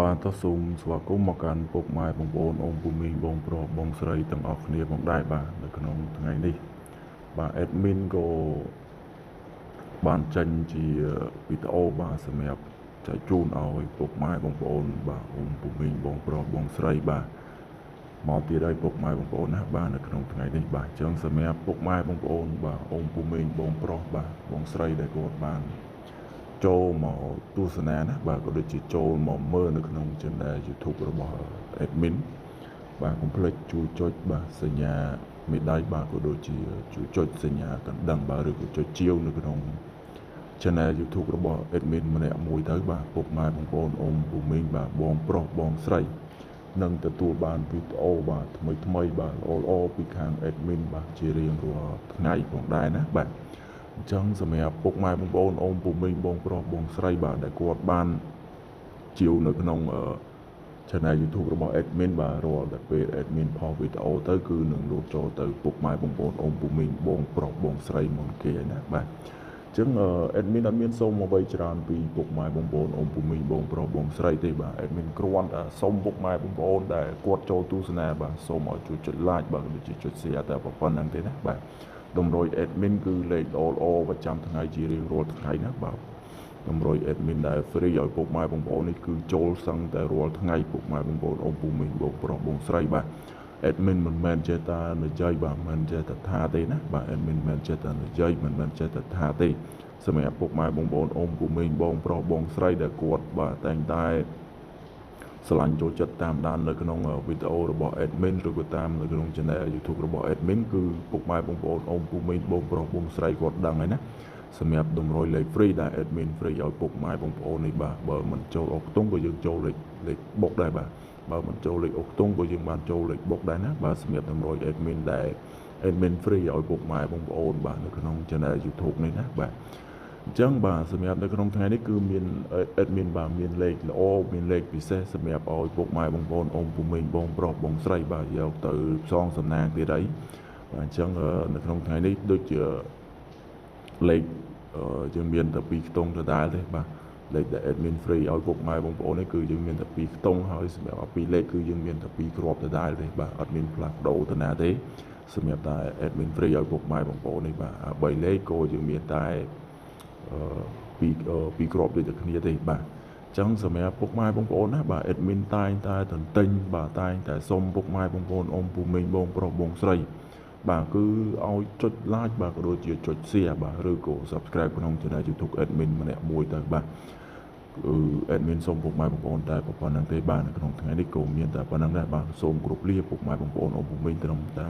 បានទៅសូមស្វាគមន៍មកកាន់ពុកម៉ែបងប្អូនអូនពូមីងបងប្រុសបងស្រីទាំងអស់គ្នាផងដែរបាទនៅក្នុងថ្ងៃនេះបាទ admin ក៏បានចេញជាវីដេអូបាទសម្រាប់ចែកជូនឲ្យពុកម៉ែបងប្អូនបាទអូនពូមីងបងប្រុសបងស្រីបាទមកទៀតហើយពុកម៉ែបងប្អូនណាបាទនៅក្នុងថ្ងៃនេះបាទអញ្ចឹងសម្រាប់ពុកម៉ែបងប្អូនបាទអូនពូមីងបងប្រុសបាទបងស្រីដែលគាត់បានចូលមកទស្សនាណាបាទក៏ដូចជាចូលមកមើលនៅក្នុង channel YouTube របស់ admin បាទកុំភ្លេចជួយចុចបាទសញ្ញាមេដៃបាទក៏ដូចជាជួយចុចសញ្ញាកណ្ដឹងបាទឬក៏ចុចជាវនៅក្នុង channel YouTube របស់ admin ម្នាក់មួយទៅបាទពុកម៉ែបងប្អូនអូនពូមីងបាទបងប្រុសបងស្រីនឹងទទួលបានវីដេអូបាទថ្មីបាទល្អពីខាង admin បាទជារៀងរាល់ថ្ងៃផងដែរណាបាទអញ្ចឹងសម្រាប់ពុកម៉ែបងប្អូនអូនពូមីងបងប្រុសបងស្រីបាទដែលគាត់បានជាវនៅក្នុងchannel YouTube របស់ admin បាទរាល់តែពេល admin ផុសវីដេអូទៅគឺនឹងលោតចូលទៅពុកម៉ែបងប្អូនអូនពូមីងបងប្រុសបងស្រីមុនគេណាបាទអញ្ចឹងadmin អត់មានសូមអ្វីច្រើនពីពុកម៉ែបងប្អូនអូនពូមីងបងប្រុសបងស្រីទេបាទ admin គ្រាន់តែសូមពុកម៉ែបងប្អូនដែលគាត់ចូលទស្សនាបាទសូមឲ្យជួយចុច like បាទដូចជាចុច share តែប៉ុណ្្នឹងទេណាបាទតម្រុយ admin គឺលេខល្អប្រចាំថ្ងៃជារៀងរាល់ថ្ងៃណាបាទតម្រុយ admin ដែល free ឲ្យពុកម៉ែបងប្អូននេះគឺចូលសឹងតែរាល់ថ្ងៃពុកម៉ែបងប្អូនអូនពូមីងបងប្រុសបងស្រីបាទ admin មិនមែនចេះតែនិយាយបាទមិនចេះតែថាទេណាបាទ admin មិនមែនចេះតែនិយាយមិនមែនចេះតែថាទេសម្រាប់ពុកម៉ែបងប្អូនអូនពូមីងបងប្រុសបងស្រីដែលគាត់បាទតែងតែស្រឡាញ់ចូលចិត្តតាមដាននៅក្នុងវីដេអូរបស់ admin ឬក៏តាមនៅក្នុង channel YouTube របស់ admin គឺពុកម៉ែបងប្អូនអូនពូមីងបងប្រុសបងស្រីគាត់ដឹងហើយណាសម្រាប់តម្រុយលេខ free ដែល admin free ឲ្យពុកម៉ែបងប្អូននេះបាទបើមិនចូលអុកខ្ទង់ក៏យើងចូលលេខបុកដែរបាទបើមិនចូលលេខអុកខ្ទង់ក៏យើងបានចូលលេខបុកដែរណាបាទសម្រាប់តម្រុយ admin ដែល admin free ឲ្យពុកម៉ែបងប្អូនបាទនៅក្នុង channel YouTube នេះណាបាទអញ្ចឹងបាទសម្រាប់នៅក្នុងថ្ងៃនេះគឺមាន admin បាទមានលេខល្អមានលេខពិសេសសម្រាប់ឲ្យពុកម៉ែបងប្អូនអូនពូមីងបងប្រុសបងស្រីបាទយកទៅផ្សងសំណាងទៀតអីបាទអញ្ចឹងនៅក្នុងថ្ងៃនេះដូចជាលេខយើងមានតែ2ខ្ទង់ដដែលទេបាទលេខដែល admin free ឲ្យពុកម៉ែបងប្អូននេះគឺយើងមានតែ2ខ្ទង់ហើយសម្រាប់2លេខគឺយើងមានតែ2គ្រាប់ដដែលទេបាទអត់មានផ្លាស់ប្ដូរទៅណាទេសម្រាប់តែ admin free ឲ្យពុកម៉ែបងប្អូននេះបាទ3លេខក៏យើងមានតែពីគ្រាប់ដូចតែគ្នាទេបាទអញ្ចឹងសម្រាប់ពុកម៉ែបងប្អូនណាបាទ admin តែងតែទន្ទិញបាទតែងតែសុំពុកម៉ែបងប្អូនអូនពូមីងបងប្រុសបងស្រីបាទគឺឲ្យចុច like បាទក៏ដូចជាចុច share បាទឬក៏ subscribe ក្នុង channel YouTube admin ម្នាក់មួយទៅបាទគឺ admin សូមពុកម៉ែបងប្អូនតែប៉ុណ្្នឹងទេបាទនៅក្នុងថ្ងៃនេះក៏មានតែប៉ុណ្្នឹងដែរបាទសូមគោរពលាពុកម៉ែបងប្អូនអូនពូមីងត្រឹមតែ